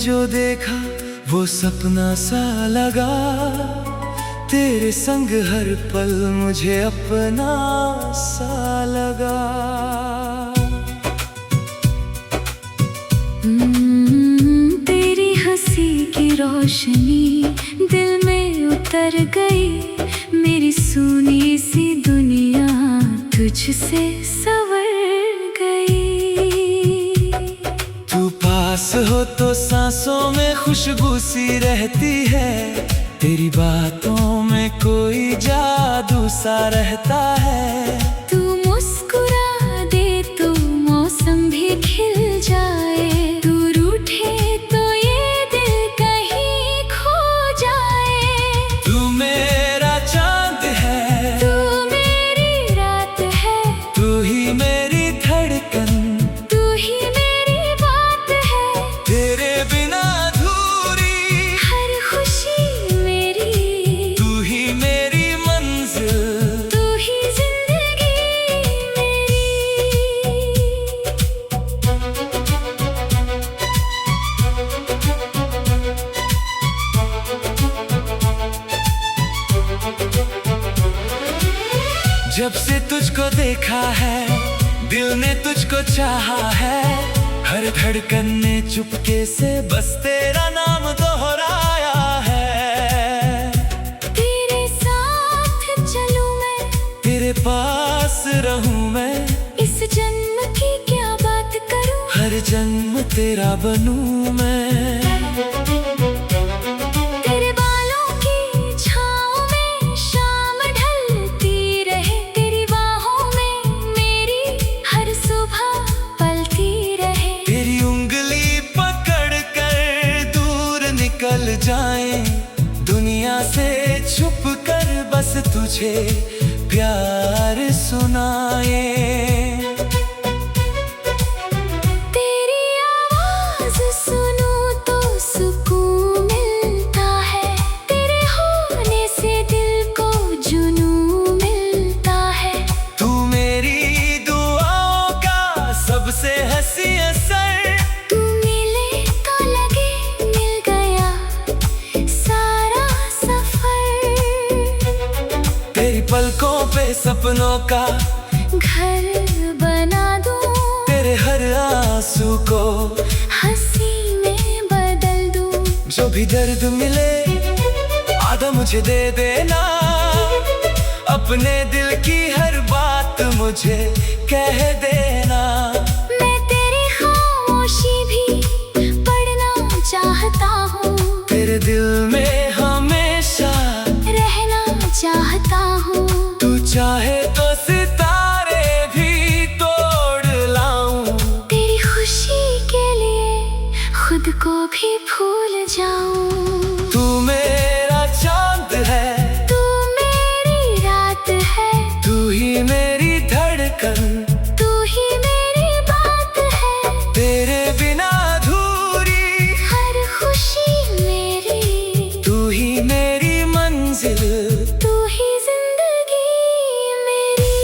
जो देखा वो सपना सा लगा, तेरे संग हर पल मुझे अपना सा लगा। तेरी हंसी की रोशनी दिल में उतर गई, मेरी सुनी सी दुनिया तुझसे संवर गई। तू पास हो तो सांसों में खुशबू सी रहती है, तेरी बातों में कोई जादू सा रहता है। तू मुस्कुरा दे तो मौसम भी खिल जाए, तू रूठे तो ये दिल कहीं खो जाए। तू मेरा चांद है, तू मेरी रात है, तू ही मेरी धड़कन, तू ही मेरी बात है। तेरे बिना अधूरी हर खुशी मेरी, तू ही मेरी मंजिल, तू ही जिंदगी मेरी। जब से तुझको देखा है दिल ने तुझको चाहा है, हर धड़कन ने चुपके से बस तेरा नाम दोहराया है। तेरे साथ चलूं मैं, तेरे पास रहूं मैं, इस जन्म की क्या बात करूं, हर जन्म तेरा बनूं मैं। तेरे बालों की छाँव में शाम ढलती रहे, तेरी बाहों में मेरी हर सुबह पलती रहे। तेरी उंगली पकड़ कर दूर निकल जाएं, दुनिया से छुप कर बस तुझे प्यार सुनाए। तेरी आवाज सुनूं तो सुकून मिलता है, तेरे होने से दिल को जुनून मिलता है। तू मेरी दुआओं का सबसे हंसी असर, तू मिले तो लगे मिल गया सारा सफर। तेरी पलकों पे सपनों का घर बना दूं, तेरे हर आंसू को हंसी में बदल दूं। जो भी दर्द मिले आधा मुझे दे देना, अपने दिल की हर बात मुझे कह देना। मैं तेरी खामोशी भी पढ़ना चाहता हूँ, तेरे दिल में हमेशा रहना चाहता हूँ। तू चाहे तो सितारे भी तोड़ लाऊं, तेरी खुशी के लिए खुद को भी भूल जाऊं। तू मेरा चांद है, तू मेरी रात है, तू ही मेरी धड़कन, तू ही मेरी बात है। तेरे बिना अधूरी हर खुशी मेरी, तू ही मेरी मंजिल, तू ही जिंदगी मेरी।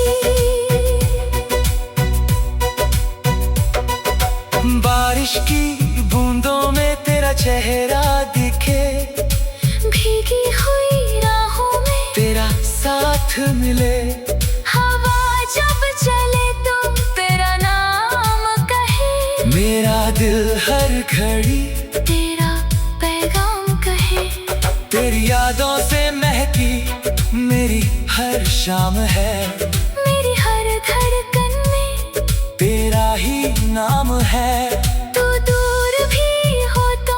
बारिश की बूंदों में तेरा चेहरा दिखे, भीगी हुई राहों में तेरा साथ मिले। हवा जब चले तो तेरा नाम कहे, मेरा दिल हर घड़ी तेरा पैगाम कहे। तेरी यादों से महकी मेरी हर शाम है, मेरी हर धड़कन में तेरा ही नाम है। तू दूर भी हो तो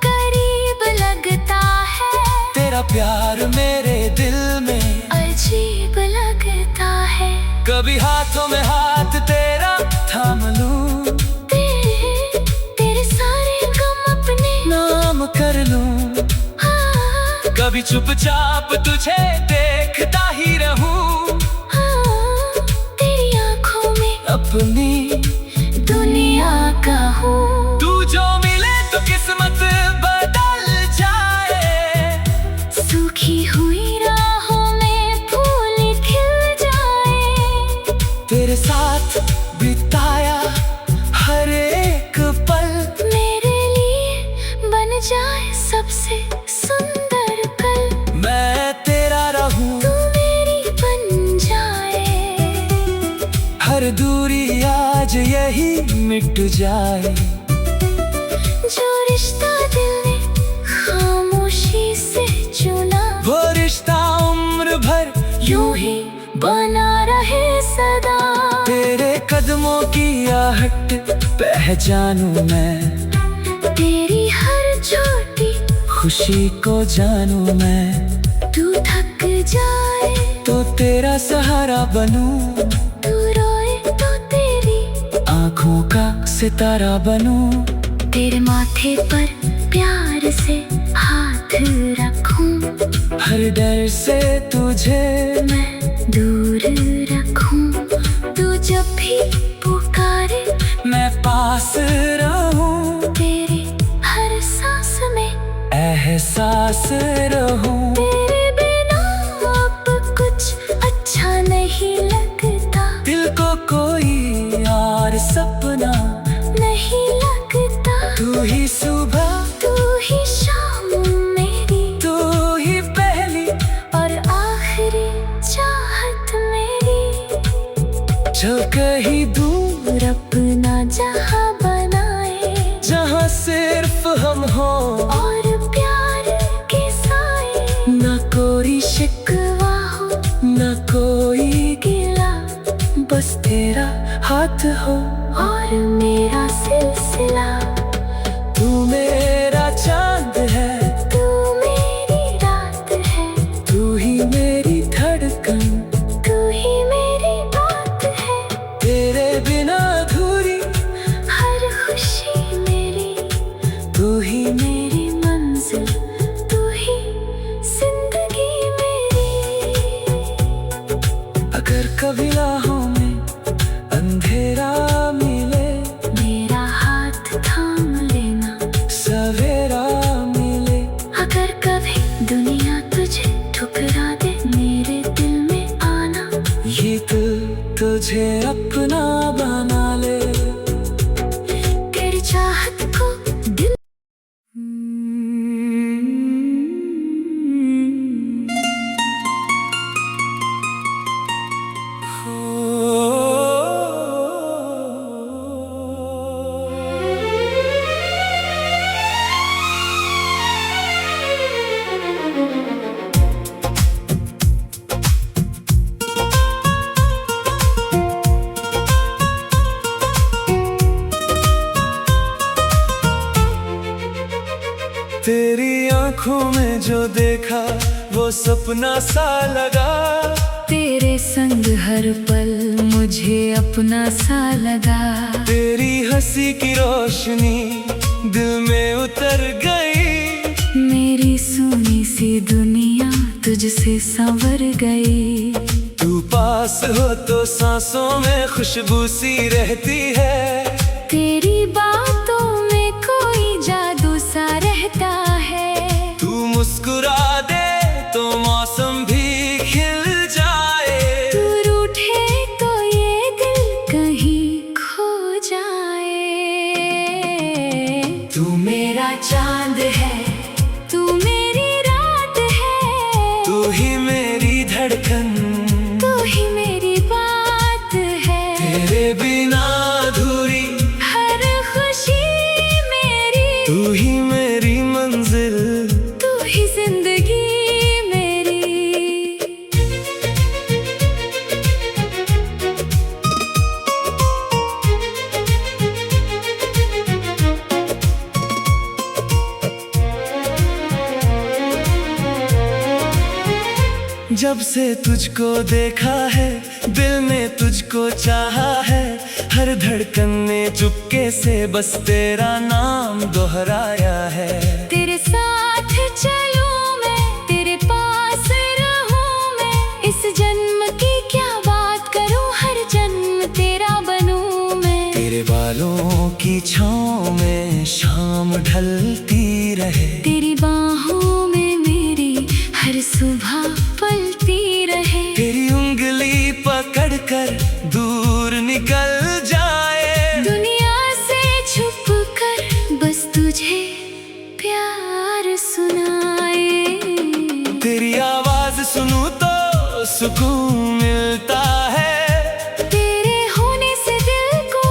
करीब लगता है, तेरा प्यार मेरे दिल में अजीब लगता है। कभी हाथों में हाथ तेरा थाम लूं, तेरे सारे गम अपने नाम कर लूं। हाँ, कभी चुपचाप तुझे देखता ही रहूं, हाँ, तेरी आंखों में अपनी दुनिया का हूँ। तू जो मिले तो किस्मत बदल जाए, सूखी हुई राहों में फूल खिल जाए। तेरे साथ बिताया हर एक पल मेरे लिए आज यही मिट जाए। जो रिश्ता दिल ने खामोशी से चुना, वो रिश्ता उम्र भर यूं ही बना रहे सदा। तेरे कदमों की आहट पहचानूं मैं, तेरी हर छोटी खुशी को जानूं मैं। तू थक जाए तो तेरा सहारा बनूं, तू रोए तो तेरी आँखों का सितारा बनूं। तेरे माथे पर प्यार से हाथ रखूं, हर डर से तुझे मैं दूर रखूं। तू जब भी पुकारे मैं पास रहूं, तेरे हर सांस में एहसास रहूं। तेरे बिना अब कुछ अच्छा नहीं लगता, दिल को कोई और सपना नहीं लगता। तू ही सुबह, तू ही शाम मेरी, तू ही पहली और आखिरी चाहत मेरी। चल कहीं दूर, अपना जहां बनाए, जहाँ सिर्फ हम हो और प्यार के साए। न कोई शिकवा हो न कोई, गिला, बस तेरा हाथ हो और मेरा सिलसिला। तू मेरा चांद है, तू मेरी रात है, तू ही मेरी धड़कन, तू ही मेरी बात है। तेरे बिना अधूरी हर खुशी मेरी, तू ही मेरी मंजिल, तू ही जिंदगी मेरी। अगर कभी राहों में अंधेरा मिले, मेरा हाथ थाम लेना, सवेरा मिले। अगर कभी दुनिया तुझे ठुकरा दे, मेरे दिल में आना, ये दिल तुझे अपना बना ले। तेरी चाहत को दिल तेरी आंखों में जो देखा वो सपना सा लगा। तेरे संग हर पल मुझे अपना सा लगा। तेरी हंसी की रोशनी दिल में उतर गई, मेरी सुनी सी दुनिया तुझसे संवर गई। तू पास हो तो सांसों में खुशबू सी रहती है। तेरी बातों में कोई जादू सा रहता है। तू मुस्कुरा दे तो मौसम भी खिल जाए। तू रूठे तो ये दिल कहीं खो जाए। तू मेरा चांद है, तू मेरी रात है, तू ही मेरी धड़कन, तू ही मेरी बात है। तेरे बिना अधूरी हर खुशी मेरी, तू ही मेरी मंजिल, तू ही जिंदगी मेरी। जब से तुझको देखा है दिल ने तुझको चाहा है। हर धड़कन ने चुपके से बस तेरा नाम दोहराया है। तेरे साथ चलूं मैं, तेरे पास रहूं मैं। इस जन्म की क्या बात करूं, हर जन्म तेरा बनूं मैं। तेरे बालों की छाँव में शाम ढलती रहे। तेरी बाहों में मेरी हर सुबह पलती रहे। तेरी उंगली पकड़कर दूर निकल जाए। दुनिया से छुप कर बस तुझे प्यार सुनाए। तेरी आवाज सुनूं तो सुकून मिलता है। तेरे होने से दिल को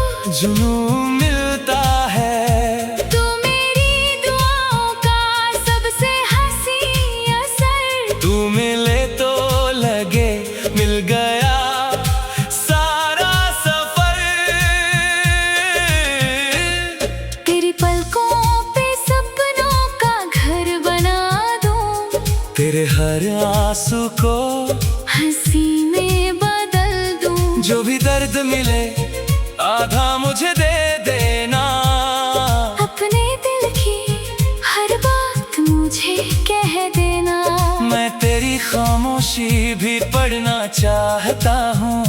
तेरे हर आंसू को हंसी में बदल दूं। जो भी दर्द मिले आधा मुझे दे देना। अपने दिल की हर बात मुझे कह देना। मैं तेरी खामोशी भी पढ़ना चाहता हूँ।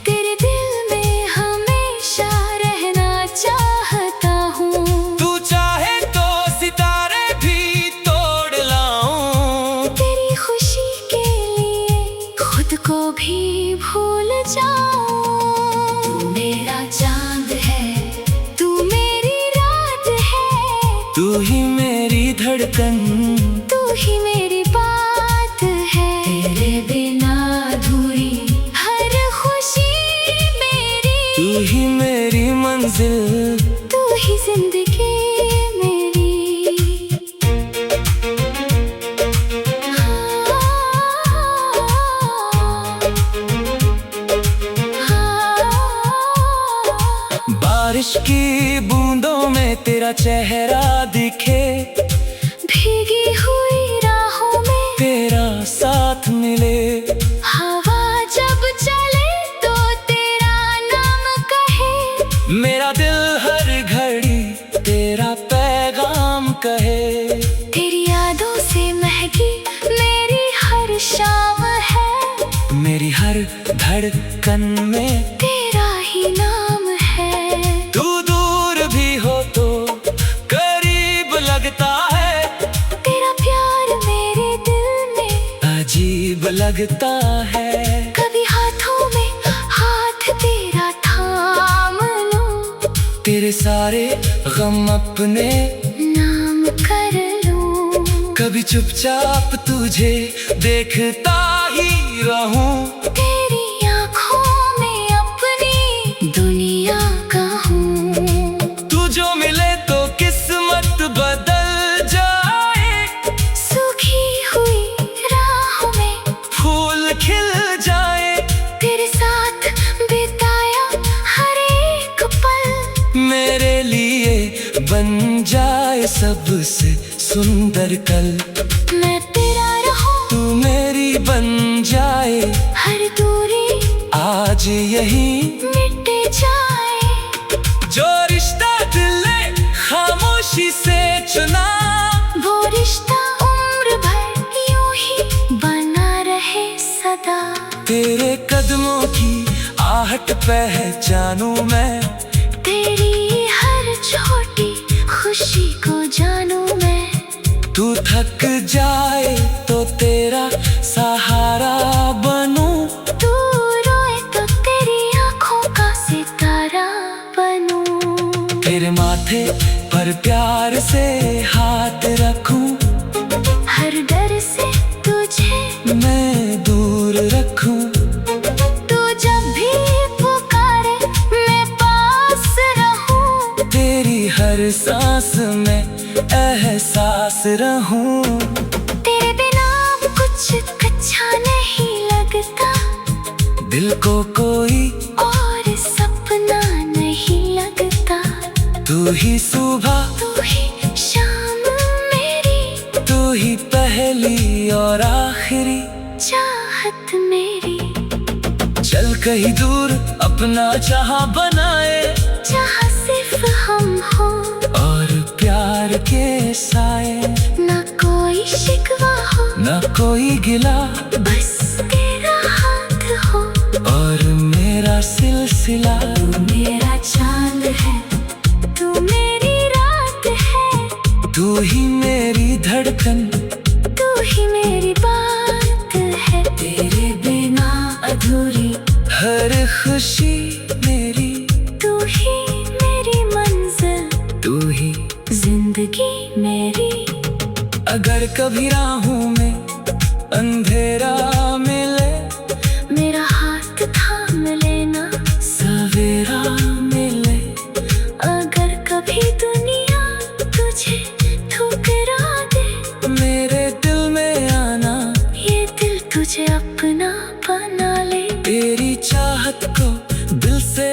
तेरे दिल में हमेशा रहना चाहता हूँ। तू चाहे तो सितारे भी तोड़ लाऊं। तेरी खुशी के लिए खुद को भी भूल जाऊं। तू मेरा चांद है, तू मेरी रात है। तू ही मेरी धड़कन, तू ही मेरी बात है। तेरे बिना अधूरी हर खुशी मेरी। तू ही मेरी मंजिल, तू ही जिंदगी मेरी। बारिश की बूंदों में तेरा चेहरा दिखे। भीगी हुई राहों में तेरा साथ मिले। हवा जब चले तो तेरा नाम कहे। मेरा दिल हर घड़ी तेरा पैगाम कहे। तेरी यादों से महकी मेरी हर शाम है। मेरी हर धड़कन में तेरा ही नाम है। तू दूर भी हो तो करीब लगता है। तेरा प्यार मेरे दिल में अजीब लगता है। कभी हाथों में हाथ तेरा थाम लूं। तेरे सारे गम अपने नाम कर लूं। कभी चुपचाप तुझे देखता ही रहूं। तेरी आँखों में अपनी दुनिया का हूँ। तू जो मिले तो किस्मत बदल जाए। सूखी हुई राहों में फूल खिल जाए। तेरे साथ बिताया हर एक पल मेरे लिए बन जाए सबसे सुंदर कल। मैं तेरा रहूं। तू मेरी बन जाए। हर दूरी आज यही मिट जाए। जो रिश्ता दिल ने खामोशी से चुना। वो रिश्ता उम्र भर यूं ही बना रहे सदा। तेरे कदमों की आहट पहचानूं मैं। तेरी हर छोटी खुशी को जानूं मैं। तू थक जाए तो तेरा सहारा बनूं। तू रोए तो तेरी आँखों का सितारा बनूं। तेरे माथे पर प्यार से हाथ रखूं। हर डर से तुझे मैं दूर रखूं। तू जब भी पुकारे मैं पास रहूं। तेरी हर सांस में एहसास रहूं। तेरे बिना कुछ अच्छा नहीं लगता। दिल को कोई और सपना नहीं लगता। तू ही सुबह, तू ही शाम मेरी। तू ही पहली और आखिरी चाहत मेरी। चल कहीं दूर अपना जहां बनाए। जहाँ सिर्फ हम हो और प्यार के साए। ना कोई शिकवा हो न कोई गिला। बस तेरा हाथ हो और मेरा सिलसिला। तू मेरा चांद है, तू मेरी रात है। तू ही मेरी धड़कन, तू ही मेरी बात है। तेरे बिना अधूरी हर खुशी मेरी। तू ही मेरी मंजिल, तू ही जिंदगी मेरी। अगर कभी राहों में अंधेरा मिले। मेरा हाथ थाम लेना। सवेरा मिले। अगर कभी दुनिया तुझे ठुकरा दे। मेरे दिल में आना। ये दिल तुझे अपना बना ले। तेरी चाहत को दिल से